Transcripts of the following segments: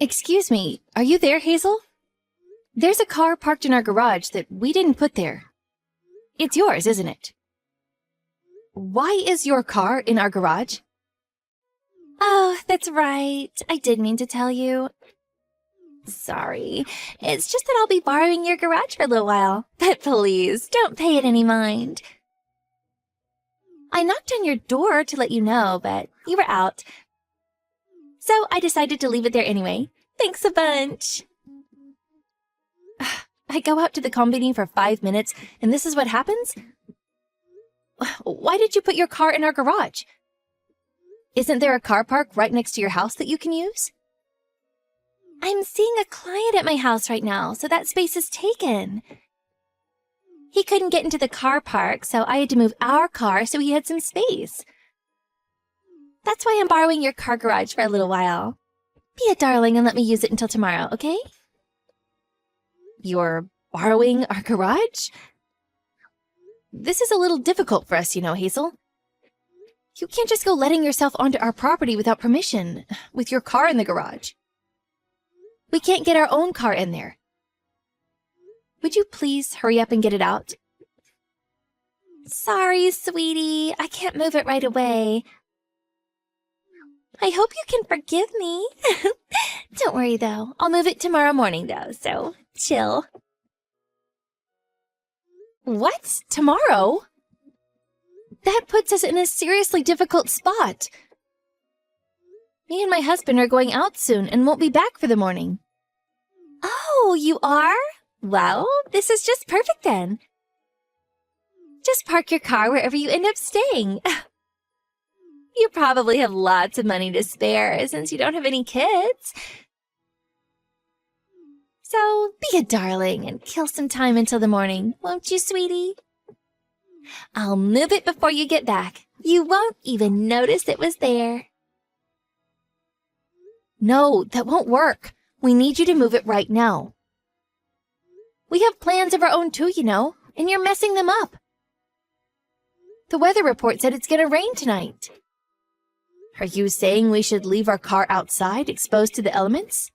Excuse me, are you there, Hazel? There's a car parked in our garage that we didn't put there. It's yours, isn't it? Why is your car in our garage? Oh, that's right. I did mean to tell you. Sorry. It's just that I'll be borrowing your garage for a little while. But please, don't pay it any mind. I knocked on your door to let you know, but you were out. So I decided to leave it there anyway. Thanks a bunch. I go out to the company for 5 minutes, and this is what happens? Why did you put your car in our garage? Isn't there a car park right next to your house that you can use? I'm seeing a client at my house right now, so that space is taken. He couldn't get into the car park, so I had to move our car so he had some space. That's why I'm borrowing your car garage for a little while. Be a darling and let me use it until tomorrow, okay? You're borrowing our garage? This is a little difficult for us, you know, Hazel. You can't just go letting yourself onto our property without permission, with your car in the garage. We can't get our own car in there. Would you please hurry up and get it out? Sorry, sweetie. I can't move it right away. I hope you can forgive me. Don't worry, though. I'll move it tomorrow morning, though, so chill. What? Tomorrow? That puts us in a seriously difficult spot. Me and my husband are going out soon and won't be back for the morning. Oh, you are? Well, this is just perfect then. Just park your car wherever you end up staying. You probably have lots of money to spare since you don't have any kids. So be a darling and kill some time until the morning, won't you, sweetie? I'll move it before you get back. You won't even notice it was there. No, that won't work. We need you to move it right now. We have plans of our own too, you know, and you're messing them up. The weather report said it's going to rain tonight. Are you saying we should leave our car outside, exposed to the elements?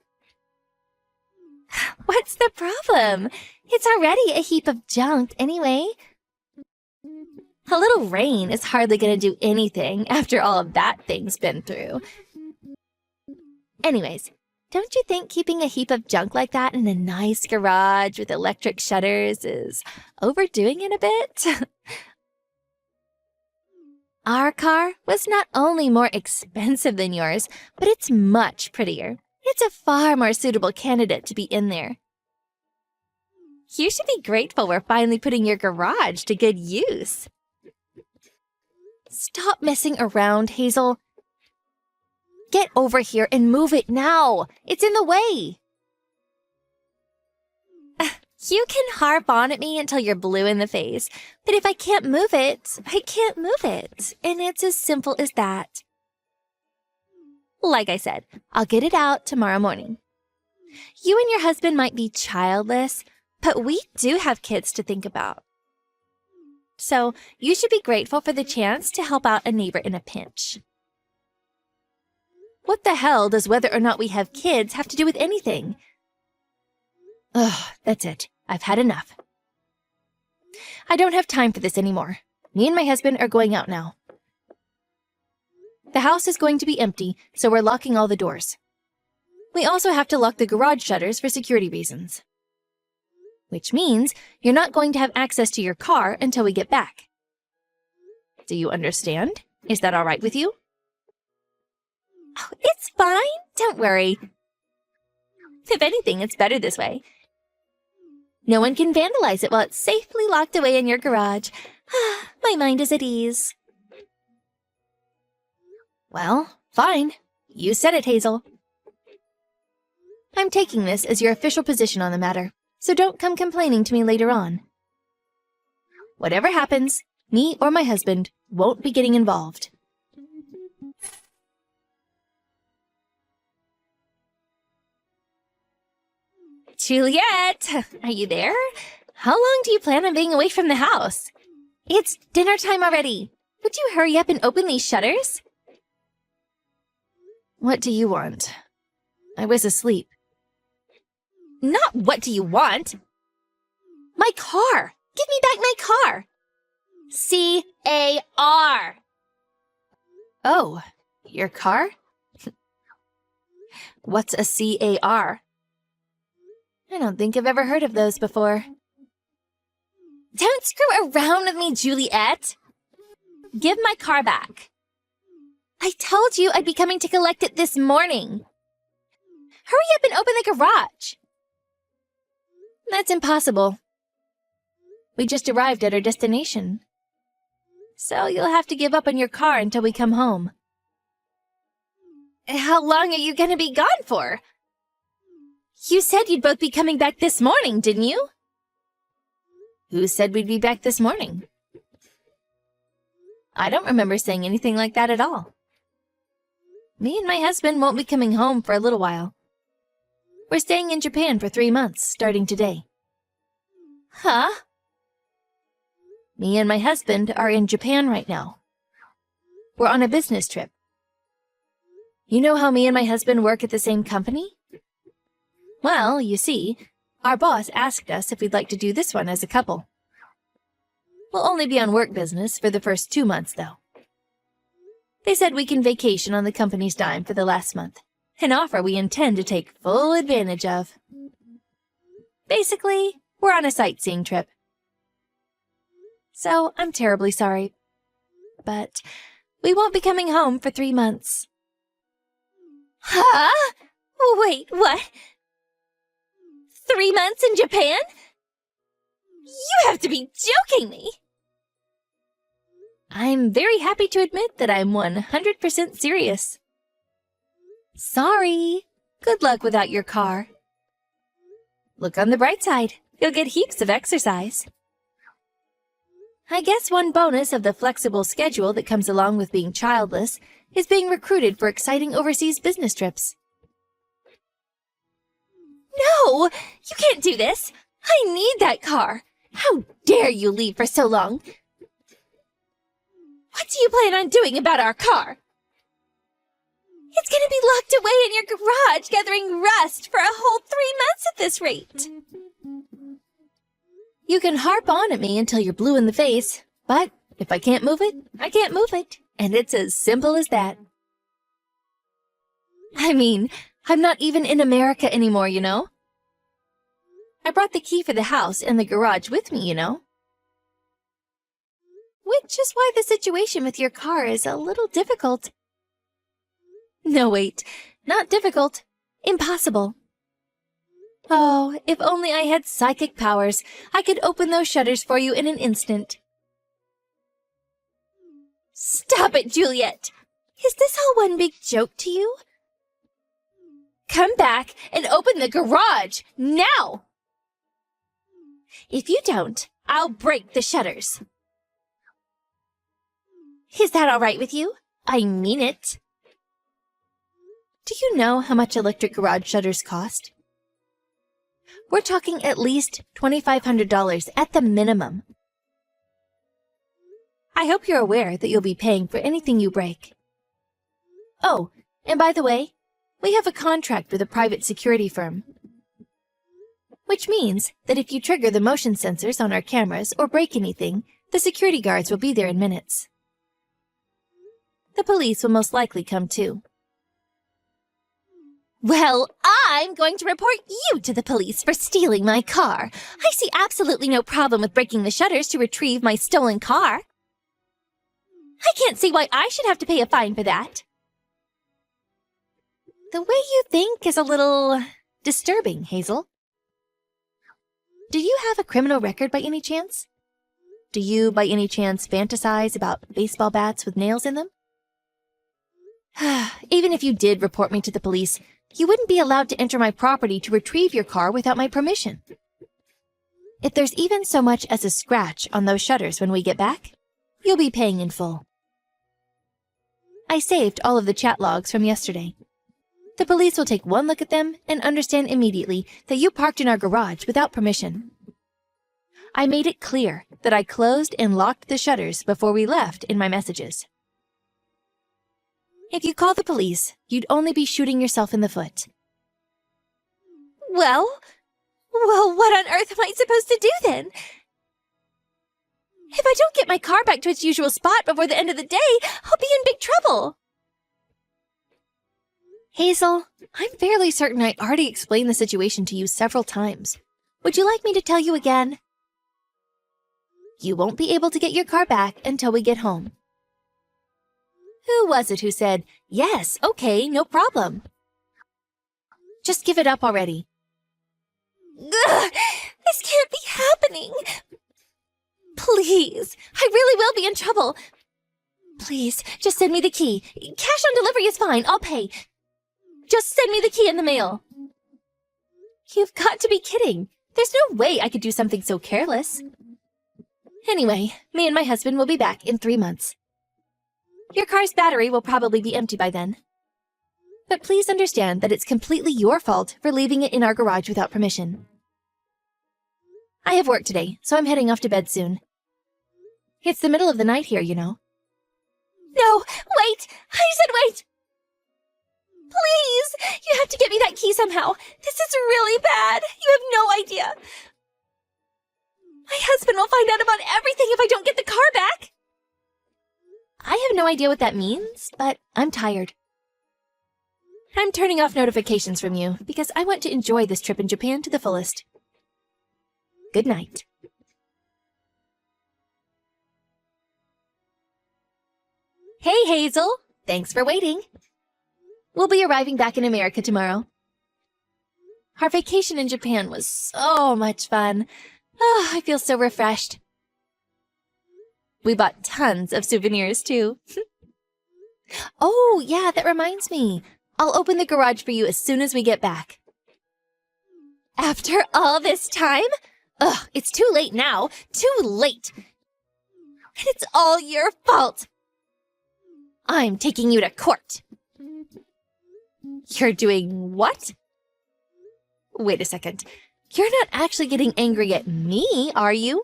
What's the problem? It's already a heap of junk anyway. A little rain is hardly going to do anything after all of that thing's been through. Anyways, don't you think keeping a heap of junk like that in a nice garage with electric shutters is overdoing it a bit? Our car was not only more expensive than yours, but it's much prettier. It's a far more suitable candidate to be in there. You should be grateful we're finally putting your garage to good use. Stop messing around, Hazel. Get over here and move it now. It's in the way. You can harp on at me until you're blue in the face, but if I can't move it, I can't move it. And it's as simple as that. Like I said, I'll get it out tomorrow morning. You and your husband might be childless, but we do have kids to think about. So you should be grateful for the chance to help out a neighbor in a pinch. What the hell does whether or not we have kids have to do with anything? Ugh, that's it. I've had enough. I don't have time for this anymore. Me and my husband are going out now. The house is going to be empty, so we're locking all the doors. We also have to lock the garage shutters for security reasons. Which means you're not going to have access to your car until we get back. Do you understand? Is that all right with you? Oh, it's fine. Don't worry. If anything, it's better this way. No one can vandalize it while it's safely locked away in your garage. My mind is at ease. Well, fine. You said it, Hazel. I'm taking this as your official position on the matter, so don't come complaining to me later on. Whatever happens, me or my husband won't be getting involved. Juliet, are you there? How long do you plan on being away from the house? It's dinner time already. Would you hurry up and open these shutters? What do you want? I was asleep. Not what do you want? My car! Give me back my car! C-A-R! Oh, your car? What's a C-A-R? I don't think I've ever heard of those before. Don't screw around with me, Juliet! Give my car back. I told you I'd be coming to collect it this morning. Hurry up and open the garage. That's impossible. We just arrived at our destination. So you'll have to give up on your car until we come home. How long are you going to be gone for? You said you'd both be coming back this morning, didn't you? Who said we'd be back this morning? I don't remember saying anything like that at all. Me and my husband won't be coming home for a little while. We're staying in Japan for 3 months, starting today. Huh? Me and my husband are in Japan right now. We're on a business trip. You know how me and my husband work at the same company? Well, you see, our boss asked us if we'd like to do this one as a couple. We'll only be on work business for the first 2 months, though. They said we can vacation on the company's dime for the last month, an offer we intend to take full advantage of. Basically, we're on a sightseeing trip. So I'm terribly sorry, but we won't be coming home for 3 months. Huh? Wait, what? 3 months in Japan? You have to be joking me! I'm very happy to admit that I'm 100% serious. Sorry. Good luck without your car. Look on the bright side. You'll get heaps of exercise. I guess one bonus of the flexible schedule that comes along with being childless is being recruited for exciting overseas business trips. No! You can't do this! I need that car! How dare you leave for so long? What do you plan on doing about our car? It's gonna be locked away in your garage, gathering rust for a whole 3 months at this rate. You can harp on at me until you're blue in the face, but if I can't move it, I can't move it. And it's as simple as that. I mean, I'm not even in America anymore, you know? I brought the key for the house and the garage with me, you know? Which is why the situation with your car is a little difficult. No, wait. Not difficult. Impossible. Oh, if only I had psychic powers, I could open those shutters for you in an instant. Stop it, Juliet! Is this all one big joke to you? Come back and open the garage, now! If you don't, I'll break the shutters. Is that all right with you? I mean it. Do you know how much electric garage shutters cost? We're talking at least $2,500 at the minimum. I hope you're aware that you'll be paying for anything you break. Oh, and by the way, we have a contract with a private security firm. Which means that if you trigger the motion sensors on our cameras or break anything, the security guards will be there in minutes. The police will most likely come too. Well, I'm going to report you to the police for stealing my car. I see absolutely no problem with breaking the shutters to retrieve my stolen car. I can't see why I should have to pay a fine for that. The way you think is a little disturbing, Hazel. Do you have a criminal record by any chance? Do you, by any chance, fantasize about baseball bats with nails in them? Even if you did report me to the police, you wouldn't be allowed to enter my property to retrieve your car without my permission. If there's even so much as a scratch on those shutters when we get back, you'll be paying in full. I saved all of the chat logs from yesterday. The police will take one look at them and understand immediately that you parked in our garage without permission. I made it clear that I closed and locked the shutters before we left in my messages. If you call the police, you'd only be shooting yourself in the foot. Well, what on earth am I supposed to do then? If I don't get my car back to its usual spot before the end of the day, I'll be in big trouble. Hazel, I'm fairly certain I already explained the situation to you several times. Would you like me to tell you again? You won't be able to get your car back until we get home. Who was it who said, yes, okay, no problem? Just give it up already. Ugh, this can't be happening. Please, I really will be in trouble. Please, just send me the key. Cash on delivery is fine, I'll pay. Just send me the key in the mail. You've got to be kidding. There's no way I could do something so careless. Anyway, me and my husband will be back in 3 months. Your car's battery will probably be empty by then. But please understand that it's completely your fault for leaving it in our garage without permission. I have work today, so I'm heading off to bed soon. It's the middle of the night here, you know. No, wait! I said wait! Please! You have to get me that key somehow. This is really bad. You have no idea. My husband will find out about everything if I don't get the car back. I have no idea what that means, but I'm tired. I'm turning off notifications from you because I want to enjoy this trip in Japan to the fullest. Good night. Hey, Hazel. Thanks for waiting. We'll be arriving back in America tomorrow. Our vacation in Japan was so much fun. Oh, I feel so refreshed. We bought tons of souvenirs, too. Oh, yeah, that reminds me. I'll open the garage for you as soon as we get back. After all this time? Ugh, it's too late now. Too late. And it's all your fault. I'm taking you to court. You're doing what? Wait a second. You're not actually getting angry at me, are you?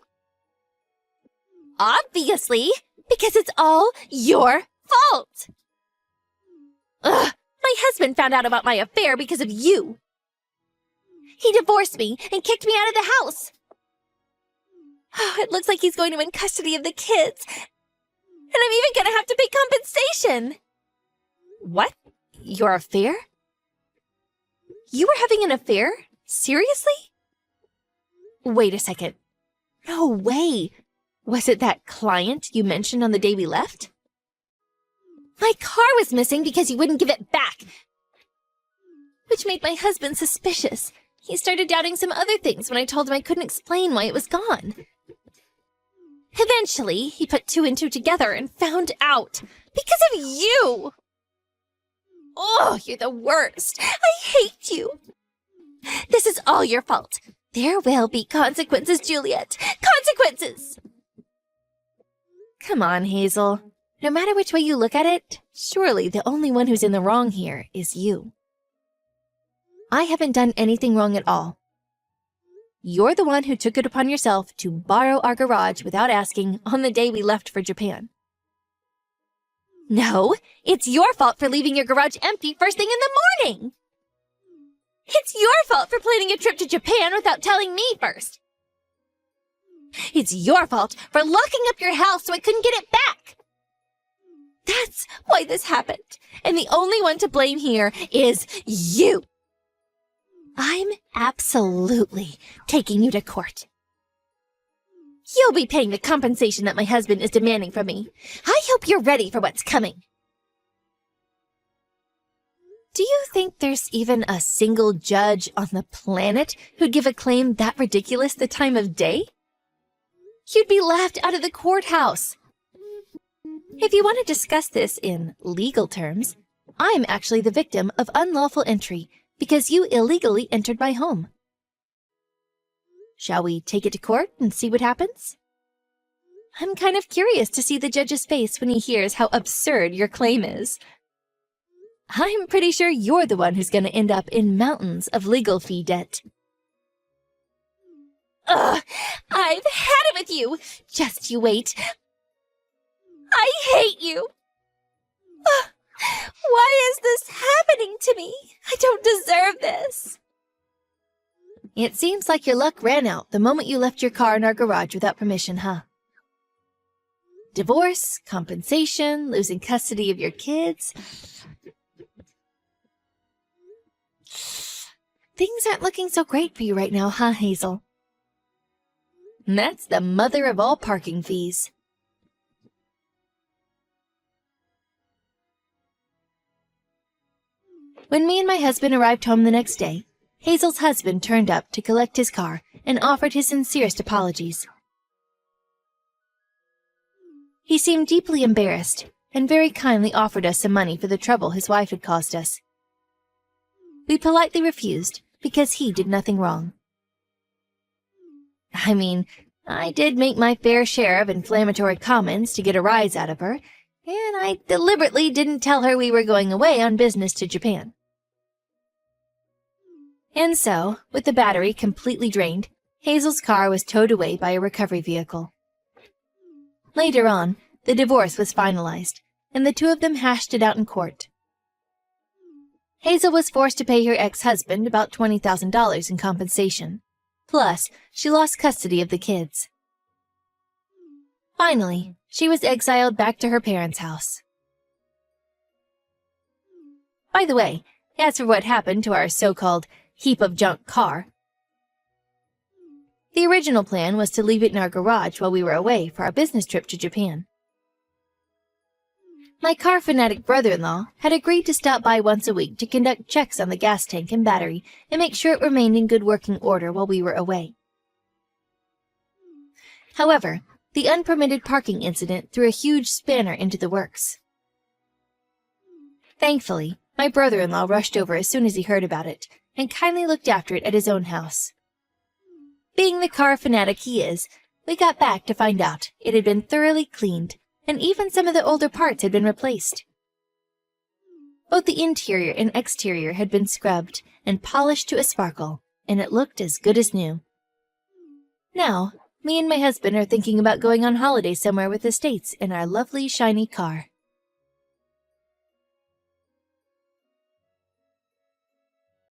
Obviously, because it's all your fault. Ugh, my husband found out about my affair because of you. He divorced me and kicked me out of the house. Oh, it looks like he's going to win custody of the kids. And I'm even going to have to pay compensation. What? Your affair? You were having an affair? Seriously? Wait a second. No way. Was it that client you mentioned on the day we left? My car was missing because you wouldn't give it back. Which made my husband suspicious. He started doubting some other things when I told him I couldn't explain why it was gone. Eventually, he put 2 and 2 together and found out. Because of you! Oh, you're the worst. I hate you. This is all your fault. There will be consequences, Juliet. Consequences! Come on, Hazel. No matter which way you look at it, surely the only one who's in the wrong here is you. I haven't done anything wrong at all. You're the one who took it upon yourself to borrow our garage without asking on the day we left for Japan. No, it's your fault for leaving your garage empty first thing in the morning. It's your fault for planning a trip to Japan without telling me first. It's your fault for locking up your house so I couldn't get it back. That's why this happened. And the only one to blame here is you. I'm absolutely taking you to court. You'll be paying the compensation that my husband is demanding from me. I hope you're ready for what's coming. Do you think there's even a single judge on the planet who'd give a claim that ridiculous the time of day? You'd be laughed out of the courthouse. If you want to discuss this in legal terms, I'm actually the victim of unlawful entry because you illegally entered my home. Shall we take it to court and see what happens? I'm kind of curious to see the judge's face when he hears how absurd your claim is. I'm pretty sure you're the one who's going to end up in mountains of legal fee debt. Ugh! I've had it with you! Just you wait. I hate you! Ugh, why is this happening to me? I don't deserve this. It seems like your luck ran out the moment you left your car in our garage without permission, huh? Divorce, compensation, losing custody of your kids. Things aren't looking so great for you right now, huh, Hazel? That's the mother of all parking fees. When me and my husband arrived home the next day, Hazel's husband turned up to collect his car and offered his sincerest apologies. He seemed deeply embarrassed and very kindly offered us some money for the trouble his wife had caused us. We politely refused because he did nothing wrong. I mean, I did make my fair share of inflammatory comments to get a rise out of her, and I deliberately didn't tell her we were going away on business to Japan. And so, with the battery completely drained, Hazel's car was towed away by a recovery vehicle. Later on, the divorce was finalized, and the two of them hashed it out in court. Hazel was forced to pay her ex-husband about $20,000 in compensation. Plus, she lost custody of the kids. Finally, she was exiled back to her parents' house. By the way, as for what happened to our so-called heap of junk car, the original plan was to leave it in our garage while we were away for our business trip to Japan. My car fanatic brother-in-law had agreed to stop by once a week to conduct checks on the gas tank and battery and make sure it remained in good working order while we were away. However, the unpermitted parking incident threw a huge spanner into the works. Thankfully, my brother-in-law rushed over as soon as he heard about it and kindly looked after it at his own house. Being the car fanatic he is, we got back to find out it had been thoroughly cleaned, and even some of the older parts had been replaced. Both the interior and exterior had been scrubbed and polished to a sparkle, and it looked as good as new. Now, me and my husband are thinking about going on holiday somewhere with the States in our lovely, shiny car.